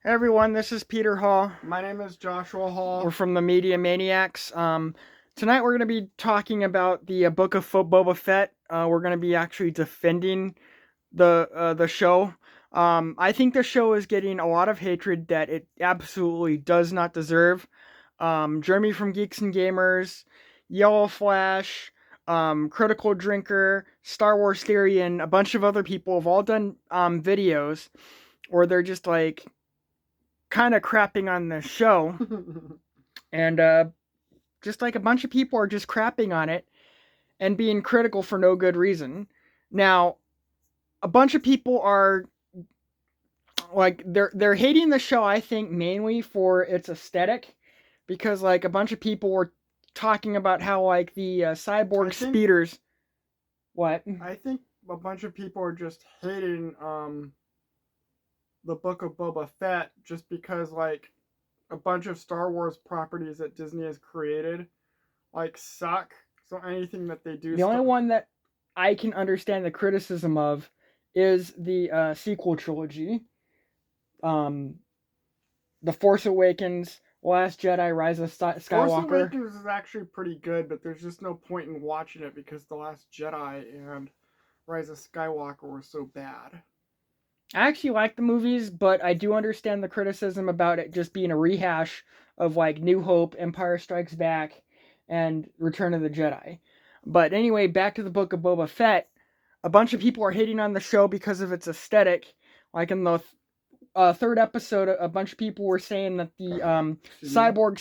Hey everyone, this is Peter Hall. My name is Joshua Hall. We're from the Media Maniacs. Tonight we're going to be talking about the Book of Boba Fett. We're going to be actually defending the show. I think the show is getting a lot of hatred that it absolutely does not deserve. Jeremy from Geeks and Gamers, Yellow Flash, Critical Drinker, Star Wars Theory, and a bunch of other people have all done videos where they're just like kind of crapping on the show, and just like a bunch of people are just crapping on it and being critical for no good reason. Now, a bunch of people are like they're hating the show. I think mainly for its aesthetic, because like a bunch of people were talking about how like the cyborg speeders. What? I think a bunch of people are just hating the Book of Boba Fett just because like a bunch of Star Wars properties that Disney has created like suck. So anything that they do, the only one that I can understand the criticism of is the sequel trilogy. The Force Awakens, Last Jedi, Rise of Skywalker. Force Awakens is actually pretty good, but there's just no point in watching it because The Last Jedi and Rise of Skywalker were so bad. I actually like the movies, but I do understand the criticism about it just being a rehash of like New Hope, Empire Strikes Back, and Return of the Jedi. But anyway, back to the Book of Boba Fett. A bunch of people are hating on the show because of its aesthetic. Like in the third episode, a bunch of people were saying that the cyborg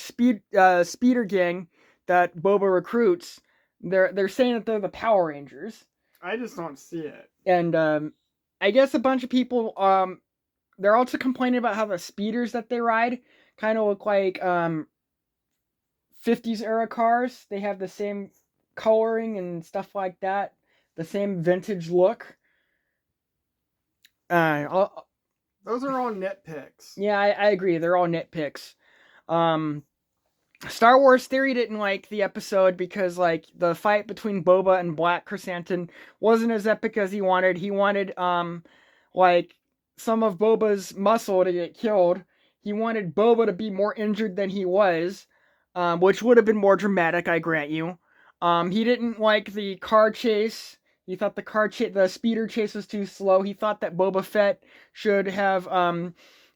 speeder gang that Boba recruits, they're saying that they're the Power Rangers. I just don't see it. And I guess a bunch of people, they're also complaining about how the speeders that they ride kind of look like 50s era cars. They have the same coloring and stuff like that, the same vintage look. Those are all nitpicks. Yeah, I agree. They're all nitpicks. Star Wars Theory didn't like the episode because like the fight between Boba and Black Chrysanthemum wasn't as epic as he wanted. He wanted like some of Boba's muscle to get killed. He wanted Boba to be more injured than he was, which would have been more dramatic, I grant you. He didn't like the car chase. He thought the speeder chase was too slow. He thought that Boba Fett should have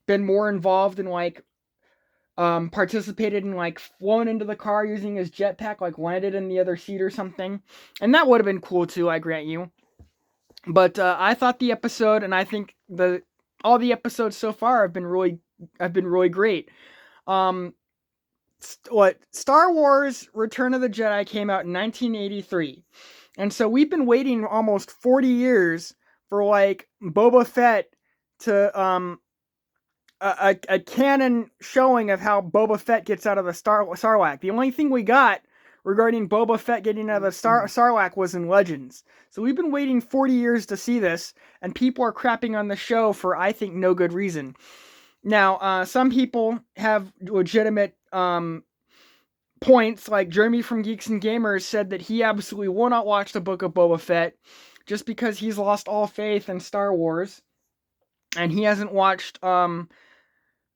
been more involved in like participated in like flown into the car using his jetpack, like landed in the other seat or something, and that would have been cool too, I grant you. But I thought the episode, and I think all the episodes so far have been really great. Star Wars Return of the Jedi came out in 1983. And so we've been waiting almost 40 years for like Boba Fett to a canon showing of how Boba Fett gets out of the Sarlacc. The only thing we got regarding Boba Fett getting out of the Sarlacc was in Legends. So we've been waiting 40 years to see this, and people are crapping on the show for, I think, no good reason. Now, some people have legitimate points, like Jeremy from Geeks and Gamers said that he absolutely will not watch the Book of Boba Fett just because he's lost all faith in Star Wars, and he hasn't watched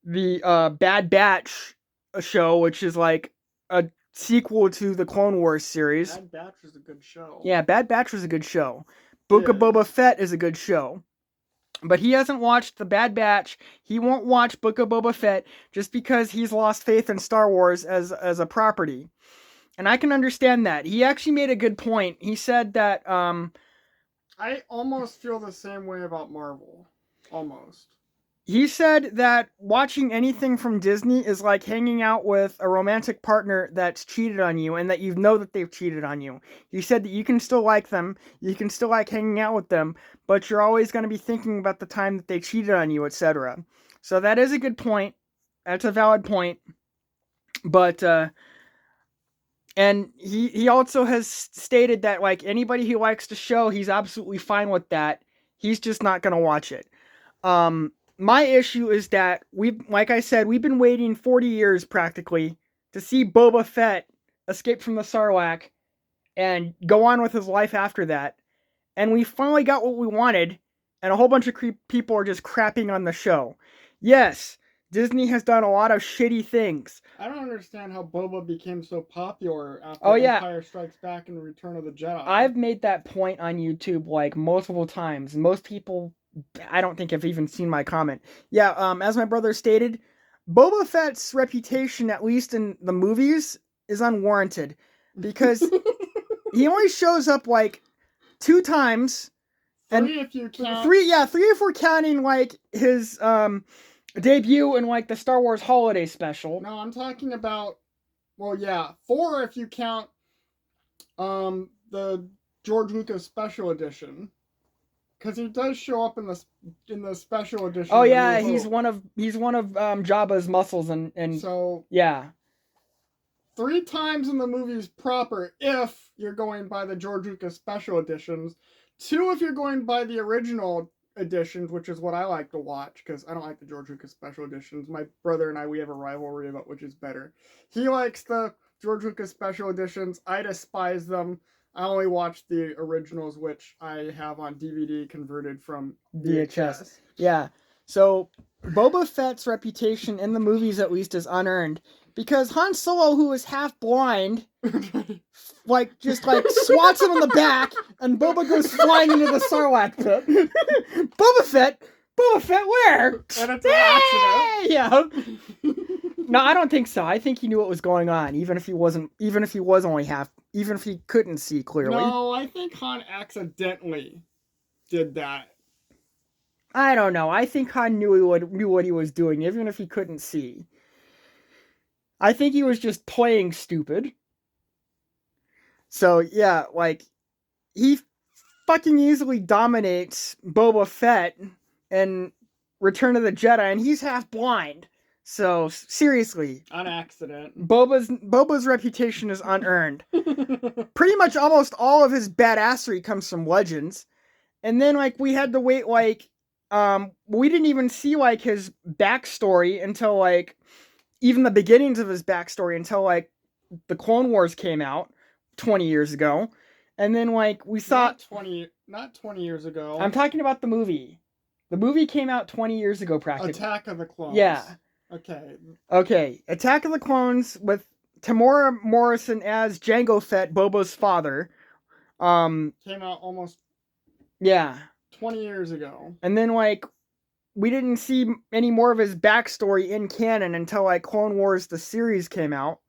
the Bad Batch show, which is like a sequel to the Clone Wars series. Bad Batch was a good show. Yeah, Bad Batch was a good show. Book of Boba Fett is a good show. But he hasn't watched the Bad Batch. He won't watch Book of Boba Fett just because he's lost faith in Star Wars as a property. And I can understand that. He actually made a good point. He said that I almost feel the same way about Marvel. Almost. He said that watching anything from Disney is like hanging out with a romantic partner that's cheated on you and that you know that they've cheated on you. He said that you can still like them, you can still like hanging out with them, but you're always going to be thinking about the time that they cheated on you, etc. So that is a good point. That's a valid point. But, and he also has stated that like anybody who likes the show, he's absolutely fine with that. He's just not going to watch it. My issue is that like I said, we've been waiting 40 years practically to see Boba Fett escape from the Sarlacc and go on with his life after that. And we finally got what we wanted, and a whole bunch of people are just crapping on the show. Yes, Disney has done a lot of shitty things. I don't understand how Boba became so popular after Oh yeah, Empire Strikes Back and Return of the Jedi. I've made that point on YouTube like multiple times. Most people, I don't think, have even seen my comment. Yeah, as my brother stated, Boba Fett's reputation, at least in the movies, is unwarranted because he only shows up like 2 times, and Three if you count. three if we're counting like his debut in like the Star Wars Holiday Special. No, I'm talking about. Well, yeah, 4 if you count the George Lucas Special Edition, because he does show up in the Special Edition. Oh yeah, he's one of Jabba's muscles, and so yeah. 3 times in the movies proper if you're going by the George Lucas Special Editions. 2 if you're going by the original editions, which is what I like to watch, because I don't like the George Lucas Special Editions. My brother and I, we have a rivalry about which is better. He likes the George Lucas Special Editions. I despise them. I only watch the originals, which I have on DVD converted from VHS. Yeah. So Boba Fett's reputation in the movies, at least, is unearned because Han Solo, who is half blind, just swats him on the back, and Boba goes flying into the Sarlacc pit. Boba Fett, where? And it's an accident. Yeah. No, I don't think so. I think he knew what was going on, even if he couldn't see clearly. No, I think Han accidentally did that. I don't know. I think Han knew what he was doing, even if he couldn't see. I think he was just playing stupid. So yeah, he fucking easily dominates Boba Fett in Return of the Jedi, and he's half blind. So seriously, on accident, Boba's reputation is unearned. Pretty much almost all of his badassery comes from Legends, and then we had to wait we didn't even see his backstory until even the beginnings of his backstory until the Clone Wars came out 20 years ago, and then we saw not 20 years ago. I'm talking about the movie. The movie came out 20 years ago, practically. Attack of the Clones. Yeah. Okay. Attack of the Clones with Tamora Morrison as Jango Fett, Boba's father. Came out almost 20 years ago. And then we didn't see any more of his backstory in canon until Clone Wars the series came out.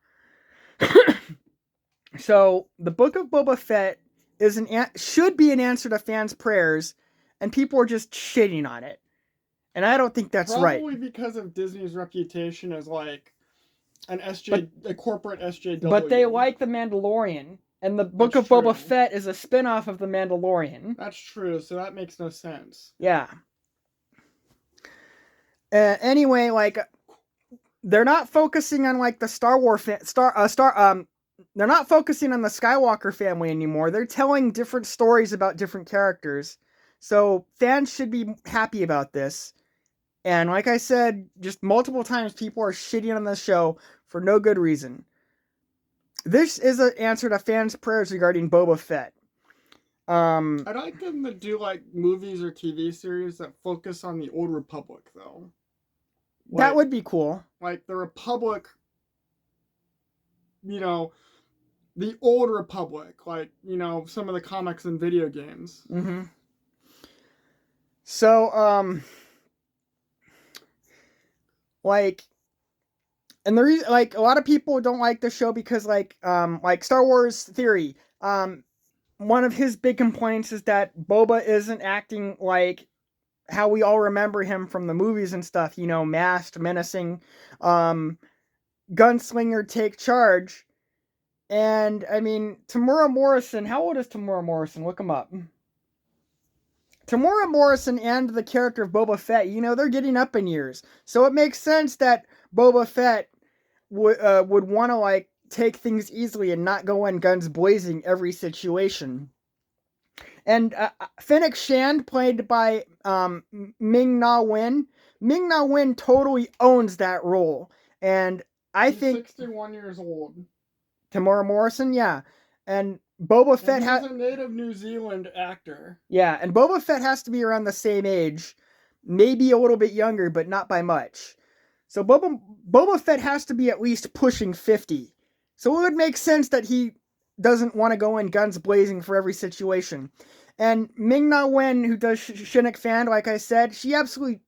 So the Book of Boba Fett should be an answer to fans' prayers, and people are just shitting on it. And I don't think that's right. Probably because of Disney's reputation as a corporate SJW. But they like The Mandalorian, and the Book of Boba Fett is a spin-off of The Mandalorian. That's true, so that makes no sense. Yeah. Anyway, they're not focusing on the Star Wars they're not focusing on the Skywalker family anymore. They're telling different stories about different characters. So fans should be happy about this. And like I said, just multiple times, people are shitting on this show for no good reason. This is an answer to fans' prayers regarding Boba Fett. I'd like them to do movies or TV series that focus on the Old Republic, though. That would be cool. The Republic, the Old Republic, some of the comics and video games. Mm-hmm. So, and the reason, a lot of people don't like the show because, Star Wars Theory, one of his big complaints is that Boba isn't acting how we all remember him from the movies and stuff, masked, menacing, gunslinger, take charge. And, I mean, Tamora Morrison, how old is Tamora Morrison? Look him up. Tamora Morrison and the character of Boba Fett, they're getting up in years. So it makes sense that Boba Fett would want to, take things easily and not go in guns blazing every situation. And Fennec Shand, played by Ming-Na Wen. Ming-Na Wen totally owns that role. And He's 61 years old. Tamora Morrison, yeah. And Boba Fett he's a native New Zealand actor. Yeah, and Boba Fett has to be around the same age. Maybe a little bit younger, but not by much. So Boba Fett has to be at least pushing 50. So it would make sense that he doesn't want to go in guns blazing for every situation. And Ming Na Wen, who does Shinnok Fan, like I said, she absolutely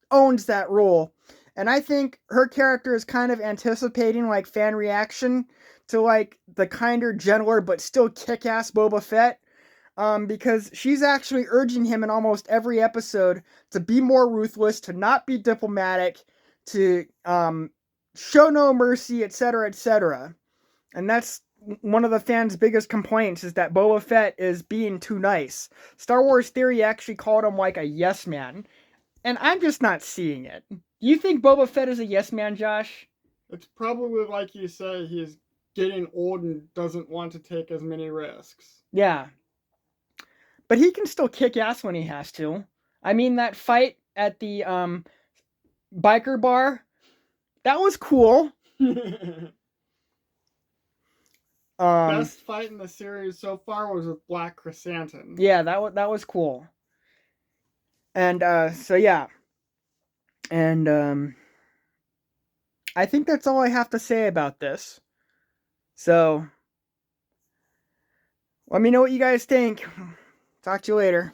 owns that role. And I think her character is kind of anticipating like fan reaction to like the kinder, gentler, but still kick-ass Boba Fett. Because she's actually urging him in almost every episode to be more ruthless, to not be diplomatic, to show no mercy, etc., etc. And that's one of the fans' biggest complaints is that Boba Fett is being too nice. Star Wars Theory actually called him like a yes man, and I'm just not seeing it. You think Boba Fett is a yes man, Josh? It's probably like you say, he's getting old and doesn't want to take as many risks. Yeah. But he can still kick ass when he has to. I mean, that fight at the biker bar, that was cool. Best fight in the series so far was with Black Chrysanthemum. Yeah, that was cool. And so yeah. And I think that's all I have to say about this. So let me know what you guys think. Talk to you later.